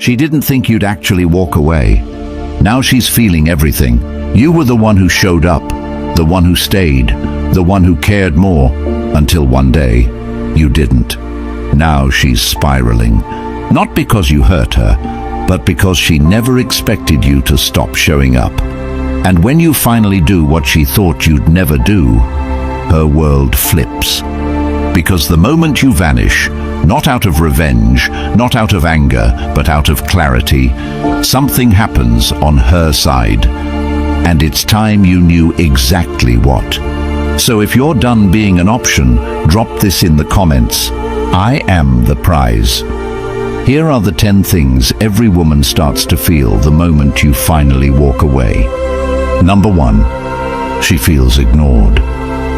She didn't think you'd actually walk away. Now she's feeling everything. You were the one who showed up, the one who stayed, the one who cared more, until one day, you didn't. Now she's spiraling. Not because you hurt her, but because she never expected you to stop showing up. And when you finally do what she thought you'd never do, her world flips. Because the moment you vanish, not out of revenge, not out of anger, but out of clarity, something happens on her side. And it's time you knew exactly what. So if you're done being an option, drop this in the comments. I am the prize. Here are the 10 things every woman starts to feel the moment you finally walk away. Number 1, she feels ignored.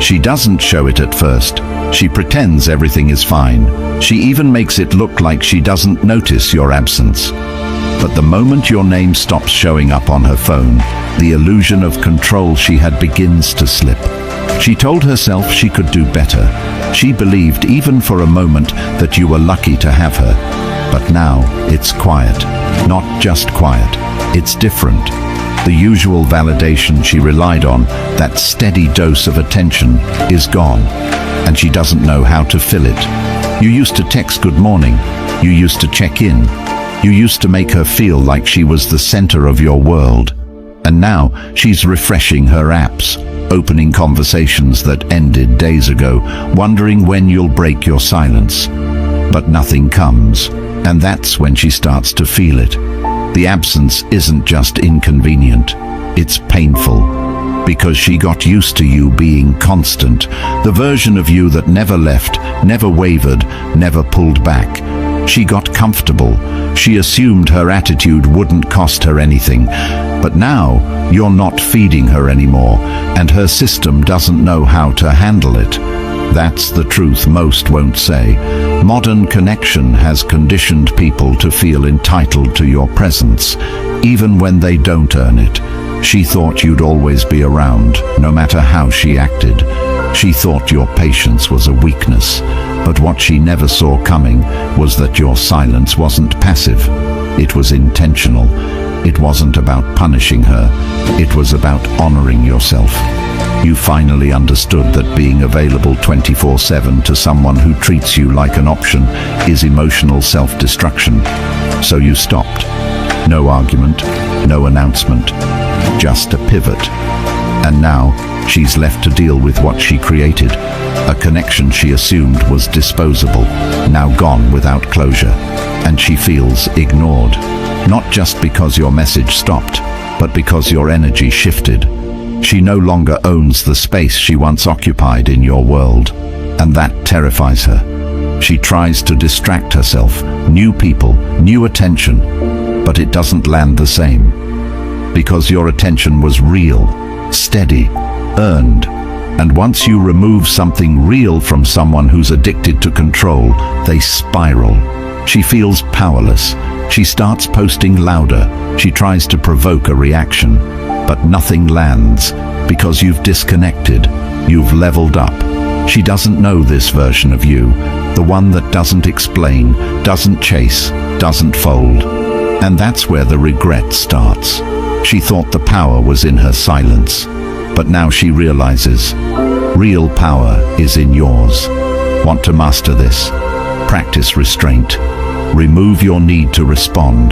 She doesn't show it at first. She pretends everything is fine. She even makes it look like she doesn't notice your absence. But the moment your name stops showing up on her phone, the illusion of control she had begins to slip. She told herself she could do better. She believed even for a moment that you were lucky to have her. But now it's quiet. Not just quiet. It's different. The usual validation she relied on, that steady dose of attention, is gone. And she doesn't know how to fill it. You used to text good morning. You used to check in. You used to make her feel like she was the center of your world. And now she's refreshing her apps, opening conversations that ended days ago, wondering when you'll break your silence. But nothing comes, and that's when she starts to feel it. The absence isn't just inconvenient, it's painful. Because she got used to you being constant, the version of you that never left, never wavered, never pulled back. She got comfortable. She assumed her attitude wouldn't cost her anything. But now, you're not feeding her anymore, and her system doesn't know how to handle it. That's the truth most won't say. Modern connection has conditioned people to feel entitled to your presence, even when they don't earn it. She thought you'd always be around, no matter how she acted. She thought your patience was a weakness, but what she never saw coming was that your silence wasn't passive. It was intentional. It wasn't about punishing her. It was about honoring yourself. You finally understood that being available 24/7 to someone who treats you like an option is emotional self-destruction. So you stopped. No argument, no announcement, just a pivot. And now, she's left to deal with what she created. A connection she assumed was disposable, now gone without closure. And she feels ignored. Not just because your message stopped, but because your energy shifted. She no longer owns the space she once occupied in your world. And that terrifies her. She tries to distract herself, new people, new attention, but it doesn't land the same. Because your attention was real, steady, earned. And once you remove something real from someone who's addicted to control, they spiral. She feels powerless. She starts posting louder. She tries to provoke a reaction, but nothing lands because you've disconnected. You've leveled up. She doesn't know this version of you, the one that doesn't explain, doesn't chase, doesn't fold. And that's where the regret starts. She thought the power was in her silence, but now she realizes real power is in yours. Want to master this? Practice restraint. Remove your need to respond.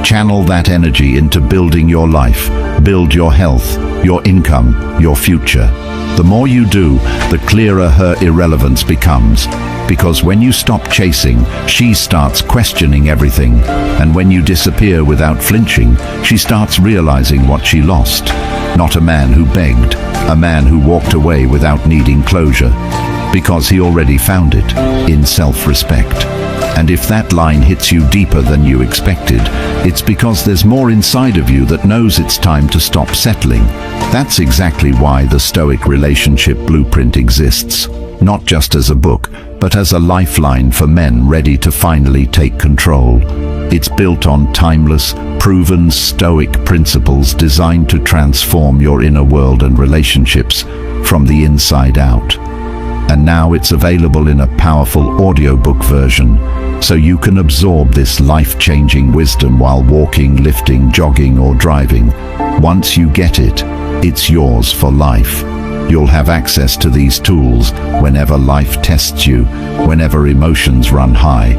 Channel that energy into building your life, build your health, your income, your future. The more you do, the clearer her irrelevance becomes. Because when you stop chasing, she starts questioning everything. And when you disappear without flinching, she starts realizing what she lost. Not a man who begged, a man who walked away without needing closure. Because he already found it, in self-respect. And if that line hits you deeper than you expected, it's because there's more inside of you that knows it's time to stop settling. That's exactly why the Stoic Relationship Blueprint exists. Not just as a book, but as a lifeline for men ready to finally take control. It's built on timeless, proven Stoic principles designed to transform your inner world and relationships from the inside out. And now it's available in a powerful audiobook version. so you can absorb this life-changing wisdom while walking, lifting, jogging, or driving. Once you get it, it's yours for life. You'll have access to these tools whenever life tests you, whenever emotions run high,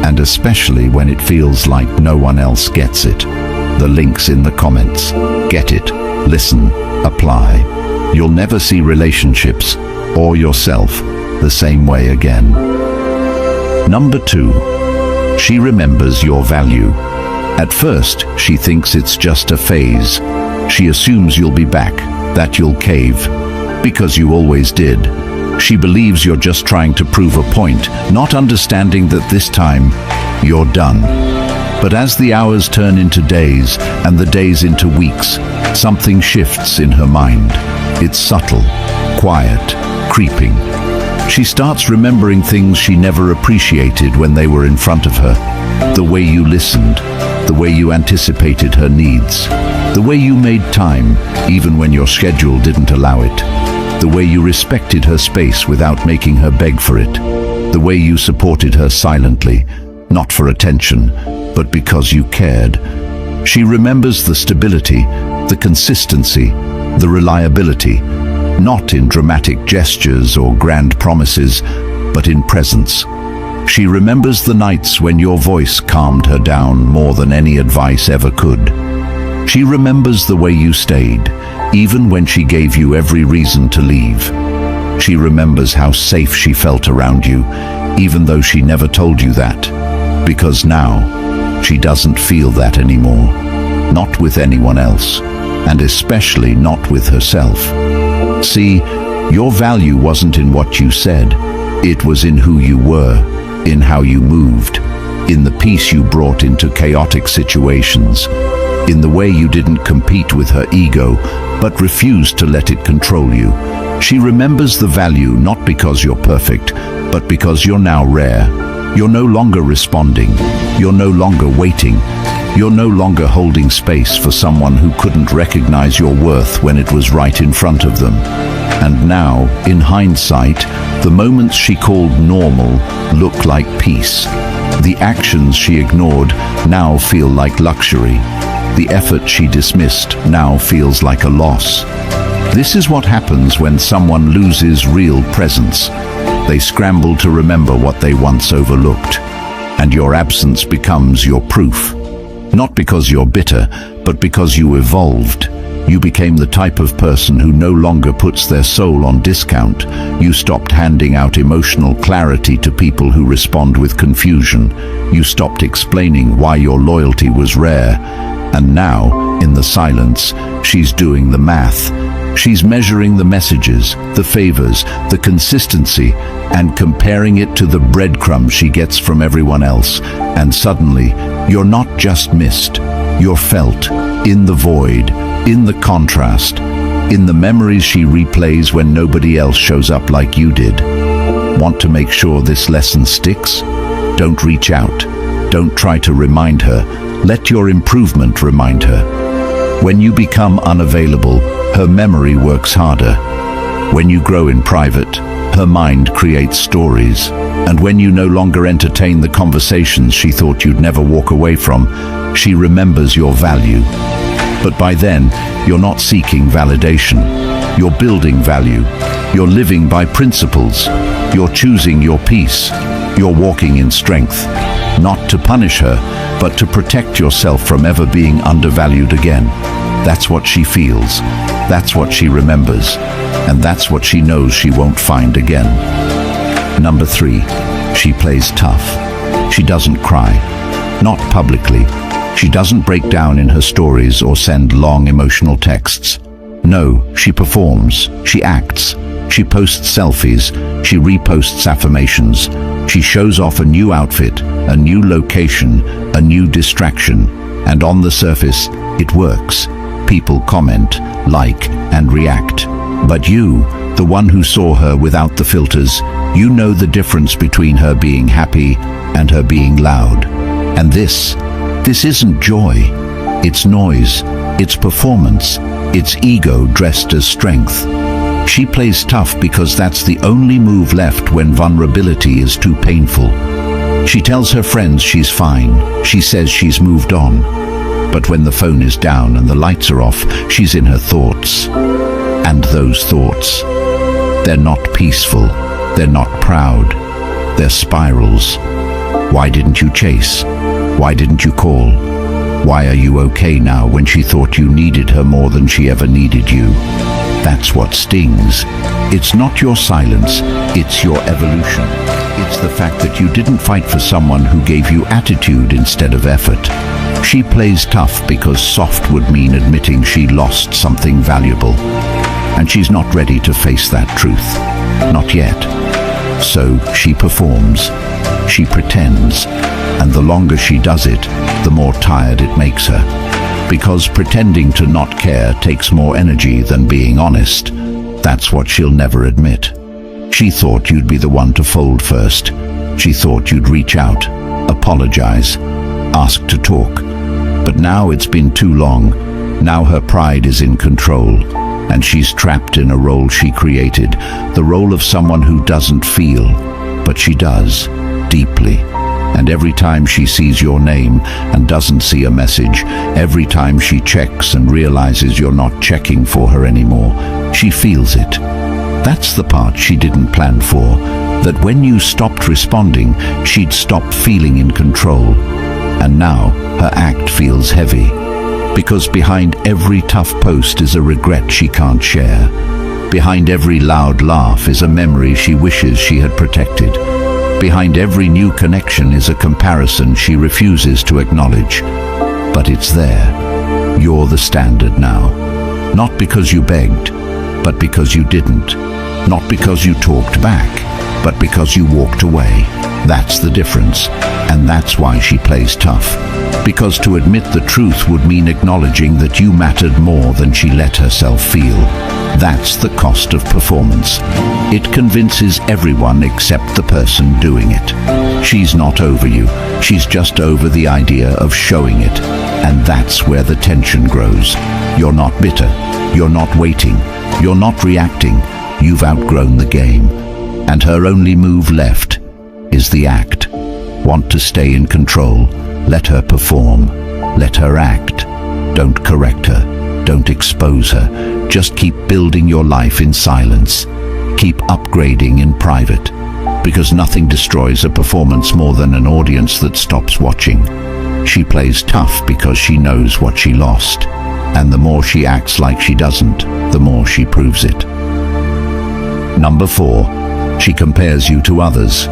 and especially when it feels like no one else gets it. The link's in the comments. Get it, listen, apply. You'll never see relationships or yourself the same way again. Number 2, she remembers your value. At first, she thinks it's just a phase. She assumes you'll be back, that you'll cave, because you always did. She believes you're just trying to prove a point, not understanding that this time, you're done. But as the hours turn into days, and the days into weeks, something shifts in her mind. It's subtle, quiet, creeping. She starts remembering things she never appreciated when they were in front of her. The way you listened, the way you anticipated her needs, the way you made time, even when your schedule didn't allow it, the way you respected her space without making her beg for it, the way you supported her silently, not for attention, but because you cared. She remembers the stability, the consistency, the reliability, not in dramatic gestures or grand promises, but in presence. She remembers the nights when your voice calmed her down more than any advice ever could. She remembers the way you stayed, even when she gave you every reason to leave. She remembers how safe she felt around you, even though she never told you that. Because now, she doesn't feel that anymore. Not with anyone else, and especially not with herself. See, your value wasn't in what you said. It was in who you were, in how you moved, in the peace you brought into chaotic situations, in the way you didn't compete with her ego, but refused to let it control you. She remembers the value not because you're perfect, but because you're now rare. You're no longer responding. You're no longer waiting. You're no longer holding space for someone who couldn't recognize your worth when it was right in front of them. And now, in hindsight, the moments she called normal look like peace. The actions she ignored now feel like luxury. The effort she dismissed now feels like a loss. This is what happens when someone loses real presence. They scramble to remember what they once overlooked, and your absence becomes your proof. Not because you're bitter, but because you evolved. You became the type of person who no longer puts their soul on discount. You stopped handing out emotional clarity to people who respond with confusion. You stopped explaining why your loyalty was rare. And now, in the silence, she's doing the math. She's measuring the messages, the favors, the consistency, and comparing it to the breadcrumbs she gets from everyone else. And suddenly, you're not just missed. You're felt, in the void, in the contrast, in the memories she replays when nobody else shows up like you did. Want to make sure this lesson sticks? Don't reach out. Don't try to remind her. Let your improvement remind her. When you become unavailable, her memory works harder. When you grow in private, her mind creates stories. And when you no longer entertain the conversations she thought you'd never walk away from, she remembers your value. But by then, you're not seeking validation. You're building value. You're living by principles. You're choosing your peace. You're walking in strength. Not to punish her, but to protect yourself from ever being undervalued again. That's what she feels. That's what she remembers. And that's what she knows she won't find again. Number 3, she plays tough. She doesn't cry. Not publicly. She doesn't break down in her stories or send long emotional texts. No, she performs. She acts. She posts selfies. She reposts affirmations. She shows off a new outfit, a new location, a new distraction. And on the surface, it works. People comment, like, and react. But you, the one who saw her without the filters, you know the difference between her being happy and her being loud. And this isn't joy. It's noise. It's performance. It's ego dressed as strength. She plays tough because that's the only move left when vulnerability is too painful. She tells her friends she's fine. She says she's moved on. But when the phone is down and the lights are off, she's in her thoughts. And those thoughts, they're not peaceful. They're not proud. They're spirals. Why didn't you chase? Why didn't you call? Why are you okay now when she thought you needed her more than she ever needed you? That's what stings. It's not your silence, it's your evolution. It's the fact that you didn't fight for someone who gave you attitude instead of effort. She plays tough because soft would mean admitting she lost something valuable. And she's not ready to face that truth. Not yet. So she performs. She pretends. And the longer she does it, the more tired it makes her. Because pretending to not care takes more energy than being honest. That's what she'll never admit. She thought you'd be the one to fold first. She thought you'd reach out, apologize, ask to talk. But now it's been too long. Now her pride is in control, and she's trapped in a role she created, the role of someone who doesn't feel, but she does, deeply. And every time she sees your name and doesn't see a message, every time she checks and realizes you're not checking for her anymore, she feels it. That's the part she didn't plan for, that when you stopped responding, she'd stop feeling in control. And now her act feels heavy, because behind every tough post is a regret she can't share. Behind every loud laugh is a memory she wishes she had protected. Behind every new connection is a comparison she refuses to acknowledge. But it's there. You're the standard now. Not because you begged, but because you didn't. Not because you talked back, but because you walked away. That's the difference. And that's why she plays tough. Because to admit the truth would mean acknowledging that you mattered more than she let herself feel. That's the cost of performance. It convinces everyone except the person doing it. She's not over you. She's just over the idea of showing it. And that's where the tension grows. You're not bitter. You're not waiting. You're not reacting. You've outgrown the game. And her only move left is the act. Want to stay in control? Let her perform. Let her act. Don't correct her. Don't expose her. Just keep building your life in silence. Keep upgrading in private. Because nothing destroys a performance more than an audience that stops watching. She plays tough because she knows what she lost. And the more she acts like she doesn't, the more she proves it. Number 4. She compares you to others.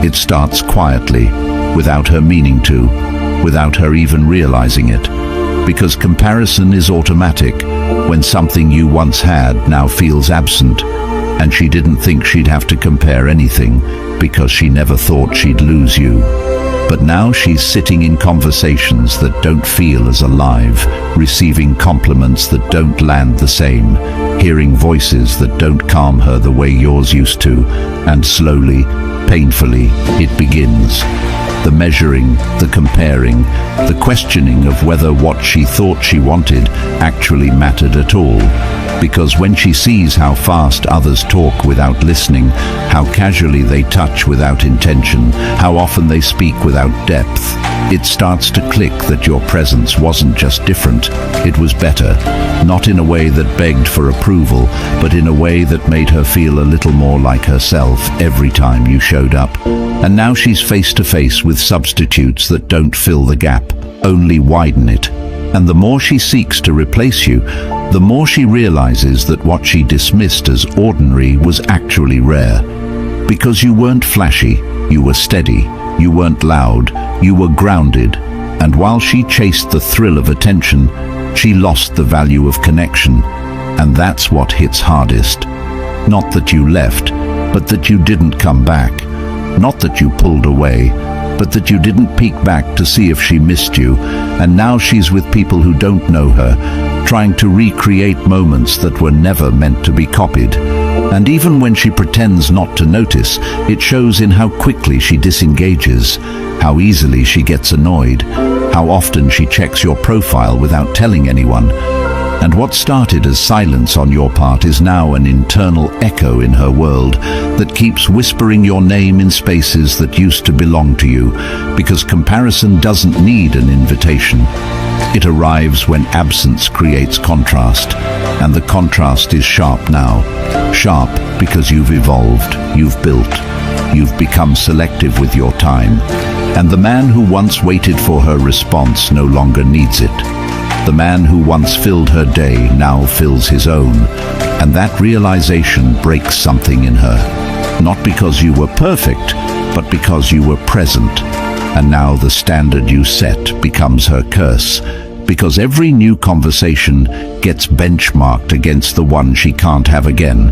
It starts quietly, without her meaning to, without her even realizing it. Because comparison is automatic. When something you once had now feels absent, and she didn't think she'd have to compare anything because she never thought she'd lose you. But now she's sitting in conversations that don't feel as alive, receiving compliments that don't land the same, hearing voices that don't calm her the way yours used to, and slowly, painfully, it begins. The measuring, the comparing, the questioning of whether what she thought she wanted actually mattered at all. Because when she sees how fast others talk without listening, how casually they touch without intention, how often they speak without depth, it starts to click that your presence wasn't just different, it was better. Not in a way that begged for approval, but in a way that made her feel a little more like herself every time you showed up. And now she's face to face with substitutes that don't fill the gap, only widen it. And the more she seeks to replace you, the more she realizes that what she dismissed as ordinary was actually rare. Because you weren't flashy, you were steady, you weren't loud, you were grounded. And while she chased the thrill of attention, she lost the value of connection. And that's what hits hardest. Not that you left, but that you didn't come back. Not that you pulled away, but that you didn't peek back to see if she missed you. And now she's with people who don't know her, trying to recreate moments that were never meant to be copied. And even when she pretends not to notice, it shows in how quickly she disengages, how easily she gets annoyed, how often she checks your profile without telling anyone. And what started as silence on your part is now an internal echo in her world that keeps whispering your name in spaces that used to belong to you, because comparison doesn't need an invitation. It arrives when absence creates contrast, and the contrast is sharp now. Sharp because you've evolved, you've built, you've become selective with your time, and the man who once waited for her response no longer needs it. The man who once filled her day now fills his own, and that realization breaks something in her. Not because you were perfect, but because you were present. And now the standard you set becomes her curse, because every new conversation gets benchmarked against the one she can't have again,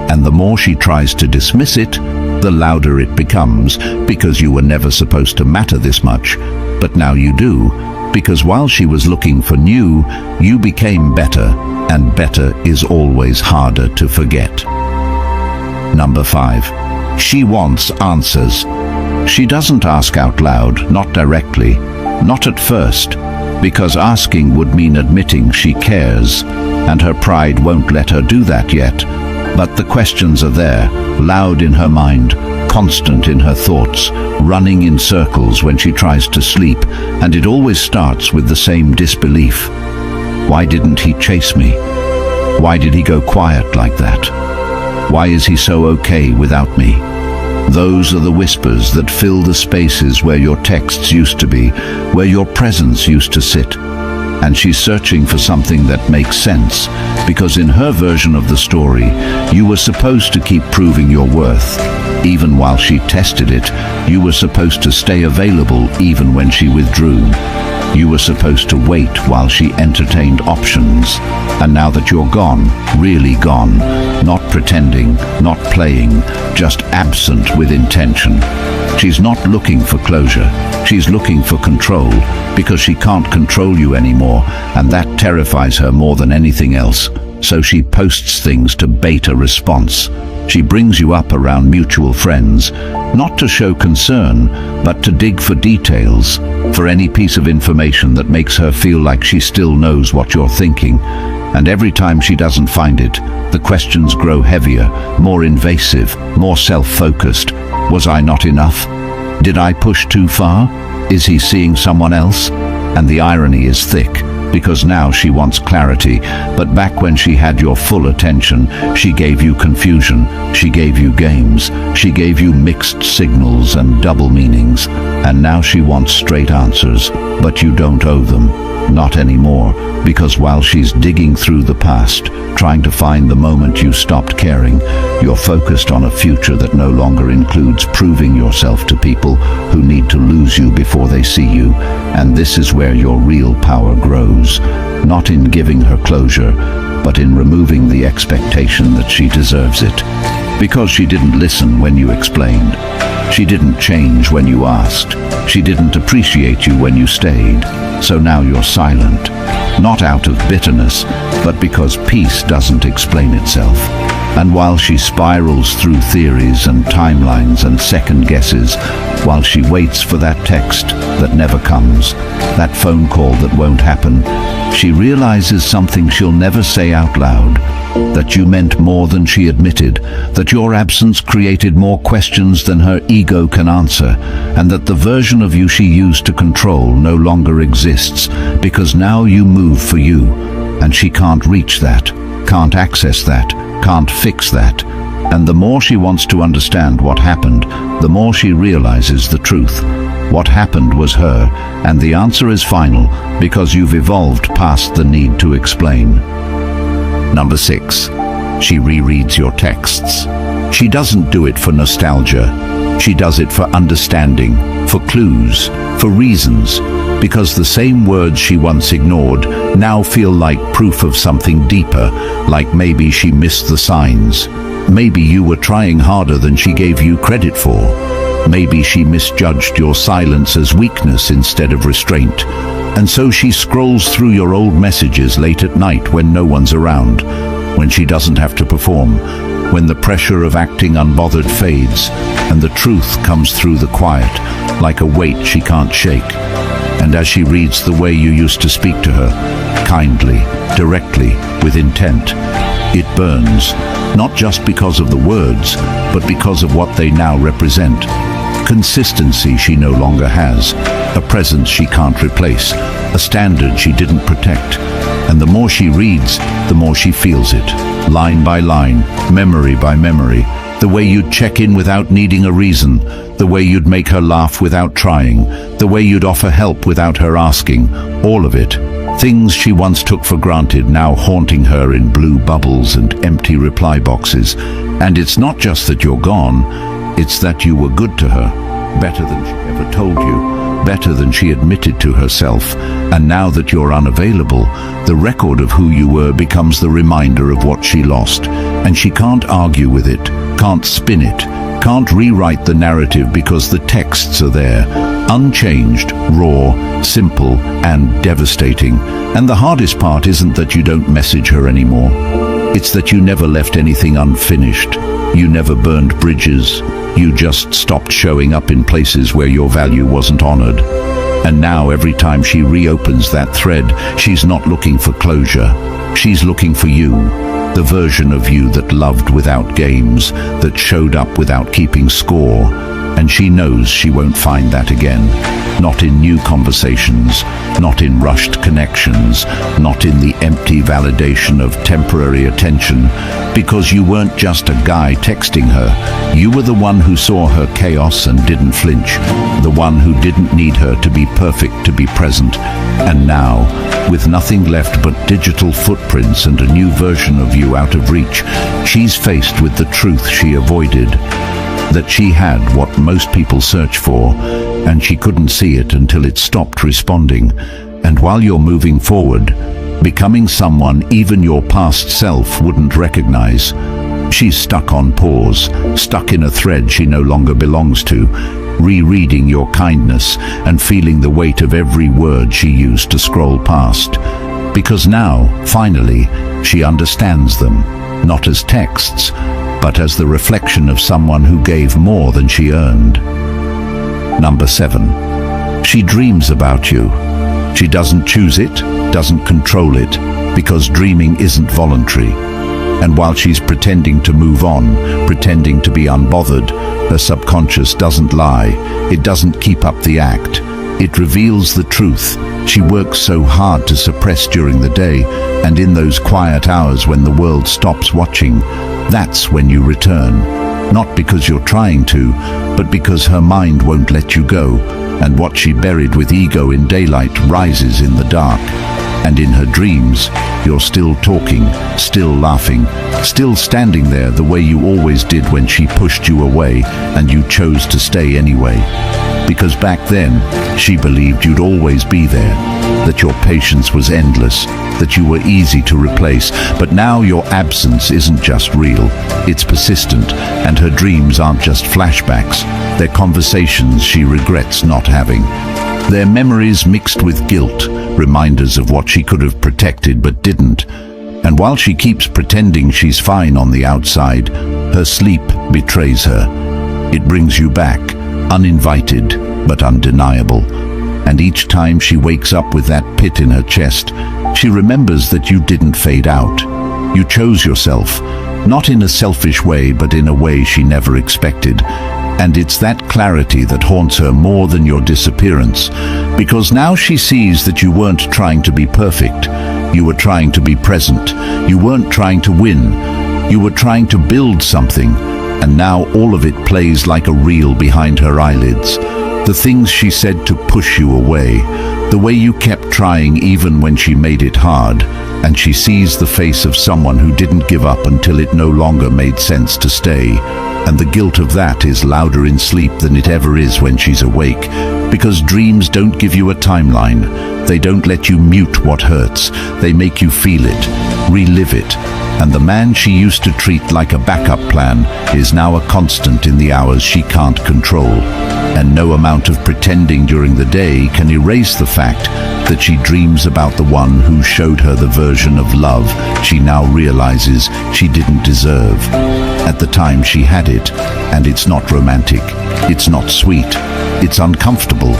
and the more she tries to dismiss it, the louder it becomes, because you were never supposed to matter this much, but now you do. Because while she was looking for new, you became better, and better is always harder to forget. Number 5. She wants answers. She doesn't ask out loud, not directly, not at first, because asking would mean admitting she cares, and her pride won't let her do that yet. But the questions are there, loud in her mind, constant in her thoughts, running in circles when she tries to sleep, and it always starts with the same disbelief. Why didn't he chase me? Why did he go quiet like that? Why is he so okay without me? Those are the whispers that fill the spaces where your texts used to be, where your presence used to sit. And she's searching for something that makes sense, because in her version of the story, you were supposed to keep proving your worth. Even while she tested it, you were supposed to stay available even when she withdrew. You were supposed to wait while she entertained options. And now that you're gone, really gone, not pretending, not playing, just absent with intention, she's not looking for closure. She's looking for control, because she can't control you anymore, and that terrifies her more than anything else. So she posts things to bait a response. She brings you up around mutual friends, not to show concern, but to dig for details, for any piece of information that makes her feel like she still knows what you're thinking. And every time she doesn't find it, the questions grow heavier, more invasive, more self-focused. Was I not enough? Did I push too far? Is he seeing someone else? And the irony is thick, because now she wants clarity, but back when she had your full attention, she gave you confusion, she gave you games, she gave you mixed signals and double meanings, and now she wants straight answers, but you don't owe them. Not anymore, because while she's digging through the past, trying to find the moment you stopped caring, you're focused on a future that no longer includes proving yourself to people who need to lose you before they see you. And this is where your real power grows, not in giving her closure, but in removing the expectation that she deserves it. Because she didn't listen when you explained. She didn't change when you asked. She didn't appreciate you when you stayed. So now you're silent, not out of bitterness, but because peace doesn't explain itself. And while she spirals through theories and timelines and second guesses, while she waits for that text that never comes, that phone call that won't happen, she realizes something she'll never say out loud, that you meant more than she admitted, that your absence created more questions than her ego can answer, and that the version of you she used to control no longer exists, because now you move for you, and she can't reach that, can't access that, can't fix that. And the more she wants to understand what happened, the more she realizes the truth. What happened was her, and the answer is final, because you've evolved past the need to explain. Number 6. She rereads your texts. She doesn't do it for nostalgia. She does it for understanding, for clues, for reasons, because the same words she once ignored now feel like proof of something deeper, like maybe she missed the signs. Maybe you were trying harder than she gave you credit for. Maybe she misjudged your silence as weakness instead of restraint. And so she scrolls through your old messages late at night when no one's around, when she doesn't have to perform, when the pressure of acting unbothered fades, and the truth comes through the quiet, like a weight she can't shake. And as she reads the way you used to speak to her, kindly, directly, with intent, it burns, not just because of the words, but because of what they now represent. Consistency she no longer has, a presence she can't replace, a standard she didn't protect. And the more she reads, the more she feels it, line by line, memory by memory. The way you'd check in without needing a reason, the way you'd make her laugh without trying, the way you'd offer help without her asking, all of it. Things she once took for granted now haunting her in blue bubbles and empty reply boxes. And it's not just that you're gone, it's that you were good to her, better than she ever told you, better than she admitted to herself. And now that you're unavailable, the record of who you were becomes the reminder of what she lost. And she can't argue with it, can't spin it, can't rewrite the narrative because the texts are there, unchanged, raw, simple, and devastating. And the hardest part isn't that you don't message her anymore. It's that you never left anything unfinished. You never burned bridges. You just stopped showing up in places where your value wasn't honored. And now every time she reopens that thread, she's not looking for closure. She's looking for you. The version of you that loved without games, that showed up without keeping score. And she knows she won't find that again. Not in new conversations, not in rushed connections, not in the empty validation of temporary attention. Because you weren't just a guy texting her. You were the one who saw her chaos and didn't flinch. The one who didn't need her to be perfect to be present. And now, with nothing left but digital footprints and a new version of you out of reach, she's faced with the truth she avoided. That she had what most people search for, and she couldn't see it until it stopped responding. And while you're moving forward, becoming someone even your past self wouldn't recognize, she's stuck on pause, stuck in a thread she no longer belongs to, rereading your kindness and feeling the weight of every word she used to scroll past. Because now, finally, she understands them, not as texts, but as the reflection of someone who gave more than she earned. Number 7. She dreams about you. She doesn't choose it, doesn't control it, because dreaming isn't voluntary. And while she's pretending to move on, pretending to be unbothered, her subconscious doesn't lie. It doesn't keep up the act. It reveals the truth she works so hard to suppress during the day, and in those quiet hours when the world stops watching, that's when you return. Not because you're trying to, but because her mind won't let you go, and what she buried with ego in daylight rises in the dark. And in her dreams, you're still talking, still laughing, still standing there the way you always did when she pushed you away and you chose to stay anyway. Because back then, she believed you'd always be there, that your patience was endless, that you were easy to replace. But now your absence isn't just real, it's persistent, and her dreams aren't just flashbacks. They're conversations she regrets not having. They're memories mixed with guilt, reminders of what she could have protected but didn't. And while she keeps pretending she's fine on the outside, her sleep betrays her. It brings you back, uninvited but undeniable. And each time she wakes up with that pit in her chest, she remembers that you didn't fade out. You chose yourself, not in a selfish way, but in a way she never expected. And it's that clarity that haunts her more than your disappearance, because now she sees that you weren't trying to be perfect. You were trying to be present. You weren't trying to win. You were trying to build something, and now all of it plays like a reel behind her eyelids. The things she said to push you away, the way you kept trying even when she made it hard, and she sees the face of someone who didn't give up until it no longer made sense to stay. And the guilt of that is louder in sleep than it ever is when she's awake, because dreams don't give you a timeline. They don't let you mute what hurts. They make you feel it, relive it. And the man she used to treat like a backup plan is now a constant in the hours she can't control. And no amount of pretending during the day can erase the fact that she dreams about the one who showed her the version of love she now realizes she didn't deserve. At the time she had it, and it's not romantic, it's not sweet, it's uncomfortable,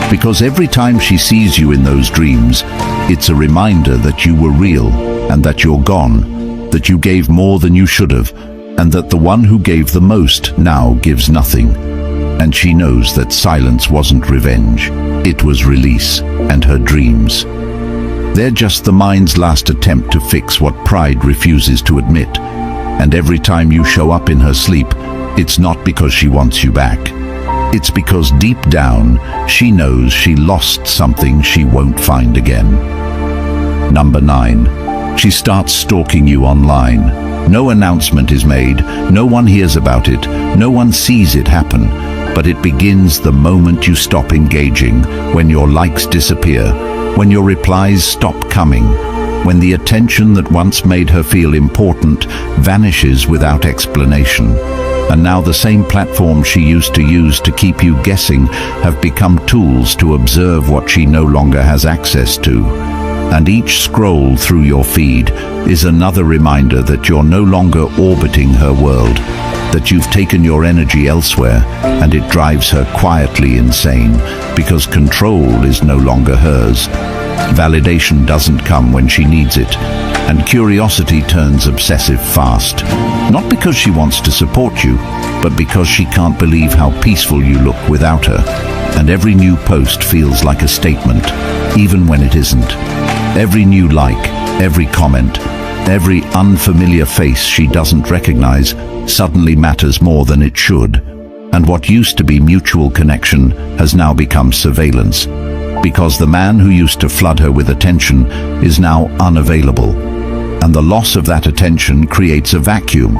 because every time she sees you in those dreams, it's a reminder that you were real, and that you're gone, that you gave more than you should have, and that the one who gave the most now gives nothing. And she knows that silence wasn't revenge, it was release, and her dreams. They're just the mind's last attempt to fix what pride refuses to admit. And every time you show up in her sleep, it's not because she wants you back. It's because deep down, she knows she lost something she won't find again. Number 9. She starts stalking you online. No announcement is made, no one hears about it, no one sees it happen, but it begins the moment you stop engaging, when your likes disappear, when your replies stop coming, when the attention that once made her feel important vanishes without explanation. And now the same platform she used to use to keep you guessing have become tools to observe what she no longer has access to. And each scroll through your feed is another reminder that you're no longer orbiting her world, that you've taken your energy elsewhere, and it drives her quietly insane, because control is no longer hers. Validation doesn't come when she needs it, and curiosity turns obsessive fast. Not because she wants to support you, but because she can't believe how peaceful you look without her. And every new post feels like a statement, even when it isn't. Every new like, every comment, every unfamiliar face she doesn't recognize suddenly matters more than it should. And what used to be mutual connection has now become surveillance, because the man who used to flood her with attention is now unavailable. And the loss of that attention creates a vacuum.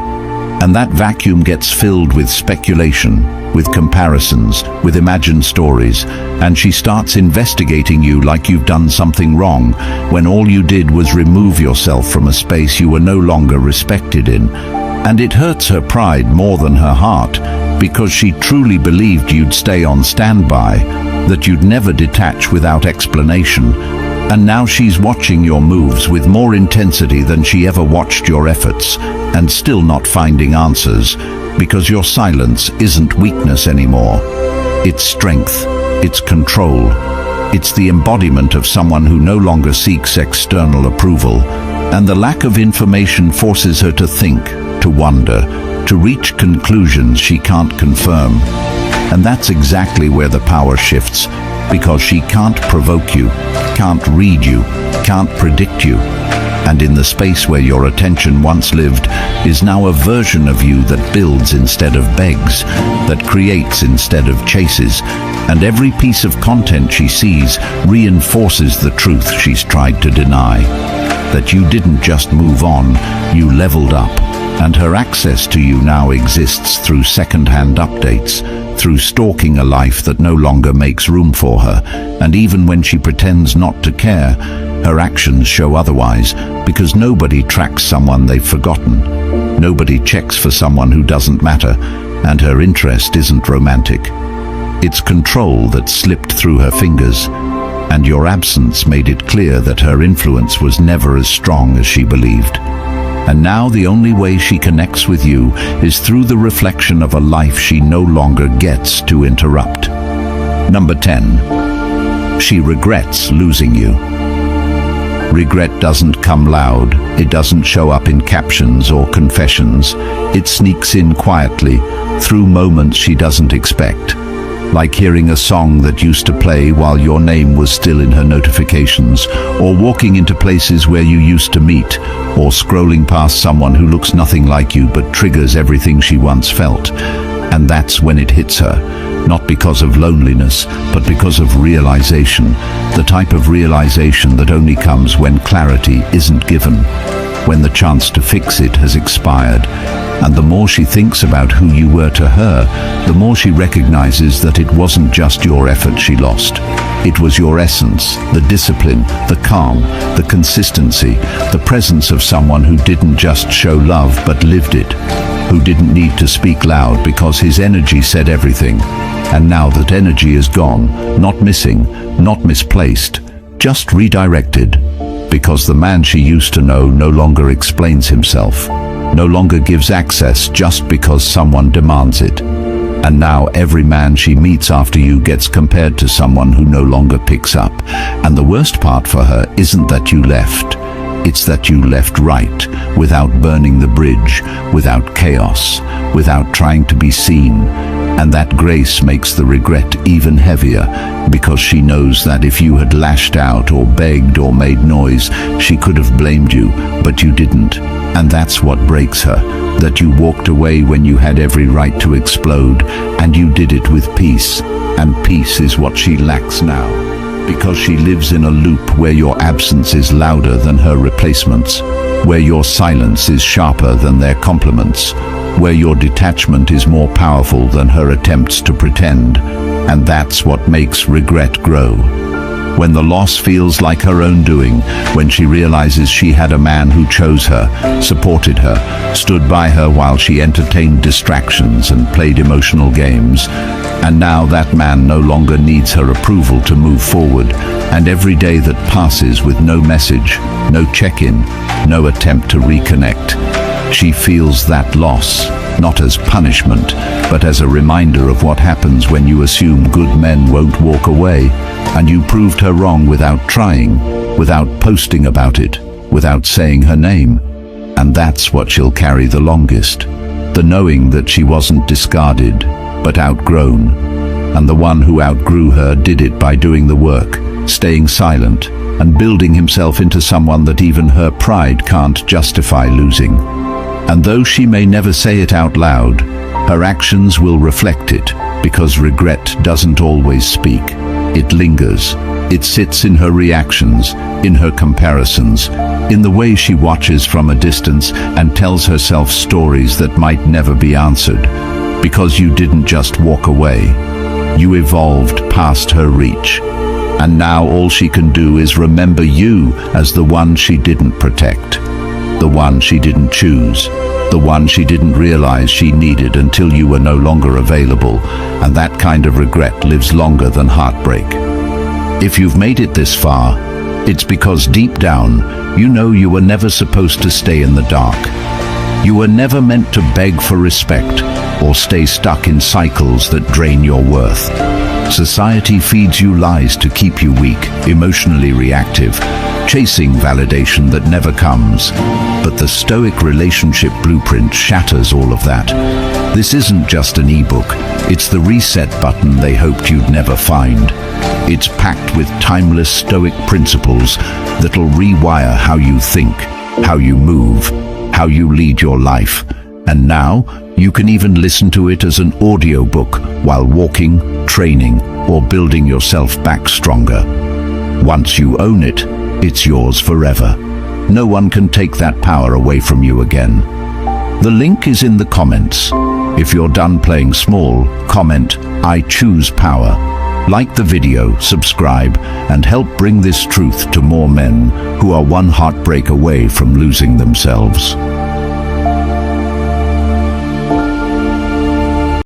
And that vacuum gets filled with speculation, with comparisons, with imagined stories, and she starts investigating you like you've done something wrong, when all you did was remove yourself from a space you were no longer respected in. And it hurts her pride more than her heart, because she truly believed you'd stay on standby, that you'd never detach without explanation. And now she's watching your moves with more intensity than she ever watched your efforts, and still not finding answers, because your silence isn't weakness anymore. It's strength, it's control, it's the embodiment of someone who no longer seeks external approval, and the lack of information forces her to think, to wonder, to reach conclusions she can't confirm. And that's exactly where the power shifts, because she can't provoke you, can't read you, can't predict you. And in the space where your attention once lived is now a version of you that builds instead of begs, that creates instead of chases, and every piece of content she sees reinforces the truth she's tried to deny. That you didn't just move on, you leveled up, and her access to you now exists through second-hand updates, through stalking a life that no longer makes room for her. And even when she pretends not to care, her actions show otherwise, because nobody tracks someone they've forgotten. Nobody checks for someone who doesn't matter, and her interest isn't romantic. It's control that slipped through her fingers, and your absence made it clear that her influence was never as strong as she believed. And now the only way she connects with you is through the reflection of a life she no longer gets to interrupt. Number 10. She regrets losing you. Regret doesn't come loud, it doesn't show up in captions or confessions. It sneaks in quietly, through moments she doesn't expect. Like hearing a song that used to play while your name was still in her notifications, or walking into places where you used to meet, or scrolling past someone who looks nothing like you but triggers everything she once felt. And that's when it hits her, not because of loneliness, but because of realization, the type of realization that only comes when clarity isn't given, when the chance to fix it has expired. And the more she thinks about who you were to her, the more she recognizes that it wasn't just your effort she lost. It was your essence, the discipline, the calm, the consistency, the presence of someone who didn't just show love but lived it, who didn't need to speak loud because his energy said everything. And now that energy is gone, not missing, not misplaced, just redirected, because the man she used to know no longer explains himself. no longer gives access just because someone demands it. And now every man she meets after you gets compared to someone who no longer picks up. And the worst part for her isn't that you left. It's that you left right, without burning the bridge, without chaos, without trying to be seen. And that grace makes the regret even heavier, because she knows that if you had lashed out or begged or made noise, she could have blamed you, but you didn't. And that's what breaks her, that you walked away when you had every right to explode, and you did it with peace. And peace is what she lacks now, because she lives in a loop where your absence is louder than her replacements, where your silence is sharper than their compliments, where your detachment is more powerful than her attempts to pretend. And that's what makes regret grow. When the loss feels like her own doing, when she realizes she had a man who chose her, supported her, stood by her while she entertained distractions and played emotional games, and now that man no longer needs her approval to move forward, and every day that passes with no message, no check-in, no attempt to reconnect, she feels that loss, not as punishment, but as a reminder of what happens when you assume good men won't walk away, and you proved her wrong without trying, without posting about it, without saying her name. And that's what she'll carry the longest, the knowing that she wasn't discarded, but outgrown. And the one who outgrew her did it by doing the work, staying silent, and building himself into someone that even her pride can't justify losing. And though she may never say it out loud, her actions will reflect it, because regret doesn't always speak. It lingers. It sits in her reactions, in her comparisons, in the way she watches from a distance and tells herself stories that might never be answered. Because you didn't just walk away. You evolved past her reach. And now all she can do is remember you as the one she didn't protect, the one she didn't choose, the one she didn't realize she needed until you were no longer available. And that kind of regret lives longer than heartbreak. If you've made it this far, it's because deep down, you know you were never supposed to stay in the dark. You were never meant to beg for respect or stay stuck in cycles that drain your worth. Society feeds you lies to keep you weak, emotionally reactive, chasing validation that never comes. But the Stoic relationship blueprint shatters all of that. This isn't just an ebook, it's the reset button they hoped you'd never find. It's packed with timeless Stoic principles that'll rewire how you think, how you move, how you lead your life. And now, you can even listen to it as an audiobook while walking, training, or building yourself back stronger. Once you own it, it's yours forever. No one can take that power away from you again. The link is in the comments. If you're done playing small, comment, "I choose power." Like the video, subscribe, and help bring this truth to more men who are one heartbreak away from losing themselves.